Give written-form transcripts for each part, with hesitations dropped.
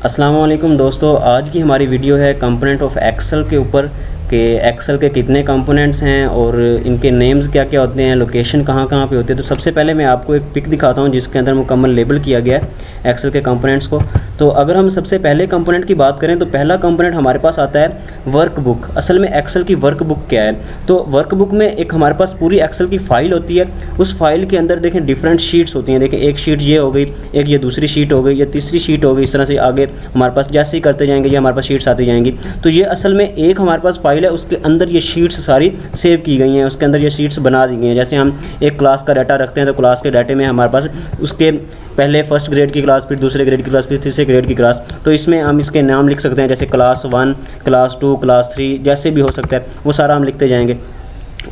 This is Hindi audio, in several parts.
अस्सलाम वालेकुम दोस्तों, आज की हमारी वीडियो है कंपोनेंट ऑफ एक्सेल के ऊपर कि एक्सेल के कितने कंपोनेंट्स हैं और इनके नेम्स क्या क्या होते हैं, लोकेशन कहाँ कहाँ पे होते हैं। तो सबसे पहले मैं आपको एक पिक दिखाता हूँ जिसके अंदर मुकम्मल लेबल किया गया है एक्सेल के कंपोनेंट्स को। तो अगर हम सबसे पहले कंपोनेंट की बात करें तो पहला कंपोनेंट हमारे पास आता है वर्कबुक। असल में एक्सेल की वर्कबुक क्या है, तो वर्कबुक में एक हमारे पास पूरी एक्सेल की फ़ाइल होती है। उस फाइल के अंदर देखें डिफरेंट शीट्स होती हैं। देखें एक शीट ये हो गई, एक ये दूसरी शीट हो गई, ये तीसरी शीट हो गई। इस तरह से आगे हमारे पास जैसे ही करते जाएंगे ये हमारे पास शीट्स आती जाएंगी। तो ये असल में एक हमारे पास फाइल है, उसके अंदर ये शीट्स सारी सेव की गई हैं, उसके अंदर ये शीट्स बना दी गई हैं। जैसे हम एक क्लास का डाटा रखते हैं तो क्लास के डाटे में हमारे पास उसके पहले फर्स्ट ग्रेड की क्लास, फिर दूसरे ग्रेड की क्लास, फिर तीसरे ग्रेड की क्लास। तो इसमें हम इसके नाम लिख सकते हैं, जैसे क्लास 1, क्लास 2, क्लास 3, जैसे भी हो सकता है वो सारा हम लिखते जाएंगे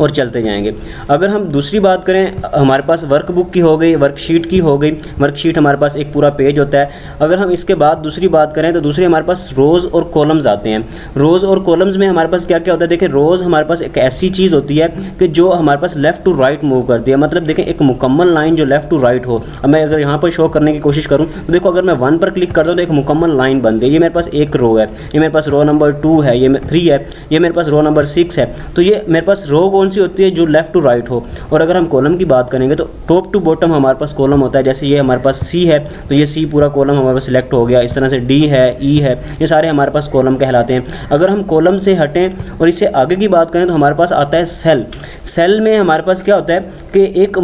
और चलते जाएंगे। अगर हम दूसरी बात करें, हमारे पास वर्कबुक की हो गई, वर्कशीट की हो गई। वर्कशीट हमारे पास एक पूरा पेज होता है। अगर हम इसके बाद दूसरी बात करें तो दूसरी हमारे पास रोज़ और कॉलम्स आते हैं। रोज़ और कॉलम्स में हमारे पास क्या क्या होता है, देखिए रोज़ हमारे पास एक ऐसी चीज़ होती है कि जो हमारे पास लेफ़्ट टू राइट मूव करती है। मतलब देखें एक मुकम्मल लाइन जो लेफ़्ट टू राइट हो। अब मैं अगर यहाँ पर शो करने की कोशिश करूँ तो देखो, अगर मैं 1 पर क्लिक करता हूँ तो एक मुकम्मल लाइन बनती है। ये मेरे पास एक रो है, ये मेरे पास रो नंबर 2 है, ये 3 है, ये मेरे पास रो नंबर 6 है। तो ये मेरे पास रो कौन सी होती है, जो लेफ़्ट टू राइट हो। और अगर हम कॉलम की बात करेंगे तो टॉप टू बॉटम हमारे पास कॉलम होता है। जैसे ये हमारे पास सी है तो ये सी पूरा कॉलम हमारे पास सिलेक्ट हो गया। इस तरह से डी है, ई है, ये सारे हमारे पास कॉलम कहलाते हैं। अगर हम कॉलम से हटें और इससे आगे की बात करें तो हमारे पास आता है सेल। सेल में हमारे पास क्या होता है कि एक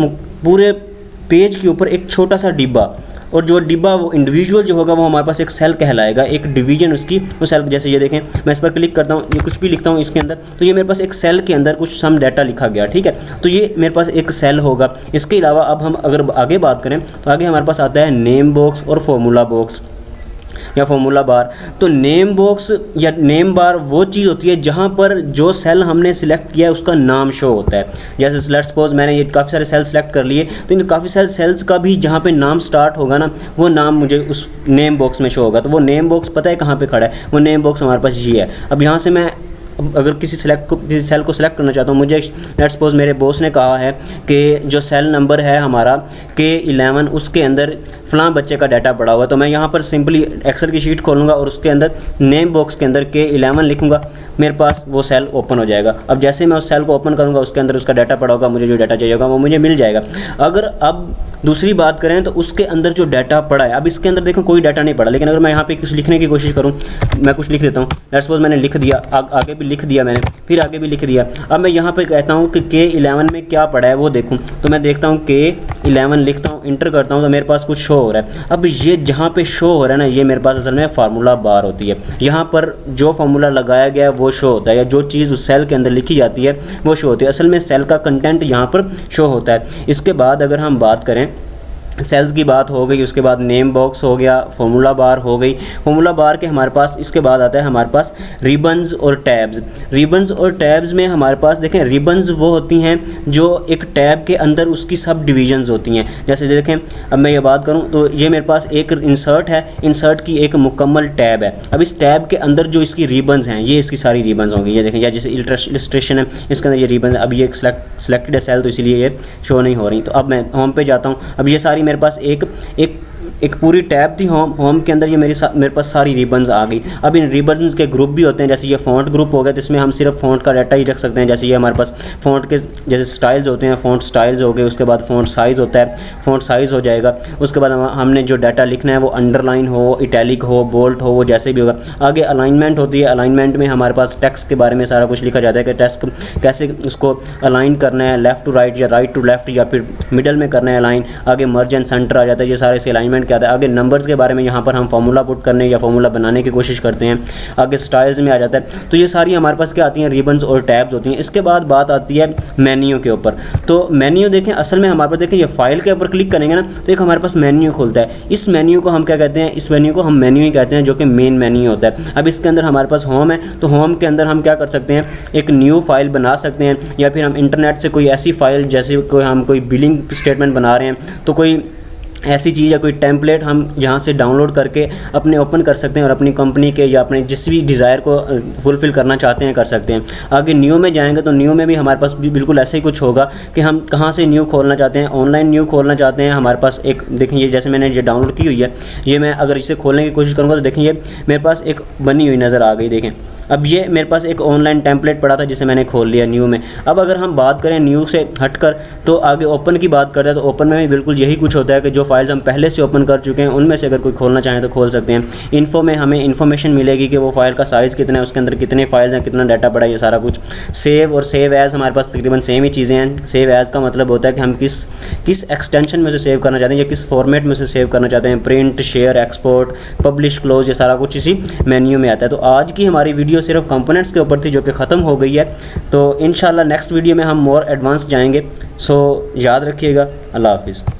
पूरे पेज के ऊपर एक छोटा सा डिब्बा, और जो डिब्बा वो इंडिविजुअल जो होगा वो हमारे पास एक सेल कहलाएगा, एक डिवीजन उसकी वो सेल। जैसे ये देखें, मैं इस पर क्लिक करता हूँ, ये कुछ भी लिखता हूँ इसके अंदर, तो ये मेरे पास एक सेल के अंदर कुछ सम डाटा लिखा गया, ठीक है। तो ये मेरे पास एक सेल होगा। इसके अलावा अब हम अगर आगे बात करें तो आगे हमारे पास आता है नेम बॉक्स और फॉर्मूला बॉक्स या फॉर्मूला बार। तो नेम बॉक्स या नेम बार वो चीज़ होती है जहाँ पर जो सेल हमने सिलेक्ट किया है उसका नाम शो होता है। जैसे लेट्स सपोज मैंने ये काफ़ी सारे सेल सेलेक्ट कर लिए, तो इन काफ़ी सारे सेल्स का भी जहाँ पे नाम स्टार्ट होगा ना, वो नाम मुझे उस नेम बॉक्स में शो होगा। तो वो नेम बॉक्स पता है कहाँ पे खड़ा है, वो नेम बॉक्स हमारे पास ये है। अब यहाँ से मैं अगर किसी सेल को सिलेक्ट करना चाहता हूँ, मुझे लेट्स सपोज मेरे बॉस ने कहा है कि जो सेल नंबर है हमारा K11 उसके अंदर फ़लाँ बच्चे का डाटा पड़ा हुआ है। तो मैं यहाँ पर सिंपली एक्सेल की शीट खोलूँगा और उसके अंदर नेम बॉक्स के अंदर K11 लिखूँगा, मेरे पास वो सेल ओपन हो जाएगा। अब जैसे मैं उस सेल को ओपन करूँगा उसके अंदर उसका डाटा पड़ा होगा, मुझे जो डाटा चाहिए होगा वो मुझे मिल जाएगा। अगर अब दूसरी बात करें तो उसके अंदर जो डाटा पड़ा है, अब इसके अंदर देखो कोई डाटा नहीं पड़ा, लेकिन अगर मैं यहाँ पे कुछ लिखने की कोशिश करूँ, मैं कुछ लिख देता हूँ। लेट्स सपोज मैंने लिख दिया, आगे भी लिख दिया मैंने, फिर आगे भी लिख दिया। अब मैं यहाँ पे कहता हूँ कि K11 में क्या पड़ा है वो देखूँ, तो मैं देखता हूँ K11 लिखता हूँ, इंटर करता हूँ तो मेरे पास कुछ शो हो रहा है। अब ये जहाँ पे शो हो रहा है ना, ये मेरे पास असल में फार्मूला बार होती है। यहाँ पर जो फार्मूला लगाया गया है वो शो होता है, या जो चीज़ उस सेल के अंदर लिखी जाती है वो शो होती है। असल में सेल का कंटेंट यहाँ पर शो होता है। इसके बाद अगर हम बात करें, सेल्स की बात हो गई, उसके बाद नेम बॉक्स हो गया, फार्मूला बार हो गई। फार्मूला बार के हमारे पास इसके बाद आता है हमारे पास रिबन्स और टैब्स। रिबन्स और टैब्स में हमारे पास देखें, रिबन्स वो होती हैं जो एक टैब के अंदर उसकी सब डिवीजन्स होती हैं। जैसे देखें, अब मैं ये बात करूं तो ये मेरे पास एक इंसर्ट है, इंसर्ट की एक मुकम्मल टैब है। अब इस टैब के अंदर जो इसकी रिबन्स हैं, ये इसकी सारी रिबन्स होंगी। ये देखें, या जैसे इलस्ट्रेशन है इसके अंदर ये रिबन्स है। अब ये सिलेक्टेड है सेल तो इसीलिए ये शो नहीं हो रही। तो अब मैं होम पे जाता हूँ। अब ये सारी मेरे पास एक पूरी टैब थी होम के अंदर, ये मेरे पास सारी रिबन्स आ गई। अब इन रिबन्स के ग्रुप भी होते हैं। जैसे ये फ़ॉन्ट ग्रुप हो गया तो इसमें हम सिर्फ फ़ॉन्ट का डाटा ही रख सकते हैं। जैसे ये हमारे पास फ़ॉन्ट के जैसे स्टाइल्स होते हैं, फ़ॉन्ट स्टाइल्स हो गए। उसके बाद फ़ॉन्ट साइज़ होता है, फ़ॉन्ट साइज़ हो जाएगा। उसके बाद हमने जो डाटा लिखना है वो अंडरलाइन हो, इटैलिक हो, बोल्ड हो, वो जैसे भी होगा। आगे अलाइनमेंट होती है। अलाइनमेंट में हमारे पास टेक्स्ट के बारे में सारा कुछ लिखा जाता है कि टेक्स्ट कैसे उसको अलाइन करना है, लेफ़्ट टू राइट या राइट टू लेफ़्ट या फिर मिडल में करना है अलाइन। आगे मर्ज एंड सेंटर आ जाता है। ये सारे से अलाइनमेंट क्या आता है। आगे नंबर्स के बारे में यहाँ पर हम फार्मूला पुट करने या फार्मूला बनाने की कोशिश करते हैं। आगे स्टाइल्स में आ जाता है। तो ये सारी हमारे पास क्या आती हैं, रिबन्स और टैब्स होती हैं। इसके बाद बात आती है मेन्यू के ऊपर। तो मेन्यू देखें, असल में हमारे पास देखें ये फाइल के ऊपर क्लिक करेंगे ना तो एक हमारे पास मेन्यू खुलता है। इस मेन्यू को हम क्या कहते हैं, इस मेन्यू को हम मेन्यू ही कहते हैं, जो कि मेन मेन्यू होता है। अब इसके अंदर हमारे पास होम है, तो होम के अंदर हम क्या कर सकते हैं, एक न्यू फाइल बना सकते हैं, या फिर हम इंटरनेट से कोई ऐसी फाइल, जैसे कोई हम कोई बिलिंग स्टेटमेंट बना रहे हैं तो कोई ऐसी चीज़ है कोई टेम्पलेट हम जहाँ से डाउनलोड करके अपने ओपन कर सकते हैं और अपनी कंपनी के या अपने जिस भी डिज़ायर को फुलफ़िल करना चाहते हैं कर सकते हैं। आगे न्यू में जाएंगे तो न्यू में भी हमारे पास भी बिल्कुल ऐसा ही कुछ होगा कि हम कहाँ से न्यू खोलना चाहते हैं, ऑनलाइन न्यू खोलना चाहते हैं। हमारे पास एक देखें, ये जैसे मैंने ये डाउनलोड की हुई है, ये मैं अगर इसे खोलने की कोशिश करूँगा तो देखें ये मेरे पास एक बनी हुई नज़र आ गई। देखें अब ये मेरे पास एक ऑनलाइन टेम्पलेट पड़ा था जिसे मैंने खोल लिया न्यू में। अब अगर हम बात करें न्यू से हटकर तो आगे ओपन की बात करते हैं तो ओपन में भी बिल्कुल यही कुछ होता है कि जो फाइल्स हम पहले से ओपन कर चुके हैं उनमें से अगर कोई खोलना चाहें तो खोल सकते हैं। इन्फो में हमें इन्फॉर्मेशन मिलेगी कि वो फाइल का साइज़ कितना है, उसके अंदर कितने फाइल्स हैं, कितना डाटा पड़ा है, ये सारा कुछ। सेव और सेव एज़ हमारे पास तकरीबन सेम ही चीज़ें हैं। सेव एज़ का मतलब होता है कि हम किस एक्सटेंशन में से सेव करना चाहते हैं या किस फॉर्मेट में से सेव करना चाहते हैं। Print, share, export, publish, close, ये सारा कुछ इसी मेन्यू में आता है। तो आज की हमारी वीडियो सिर्फ कंपोनेंट्स के ऊपर थी जो कि ख़त्म हो गई है। तो इंशाल्लाह नेक्स्ट वीडियो में हम मोर एडवांस जाएंगे। सो याद रखिएगा। अल्लाह हाफिज़।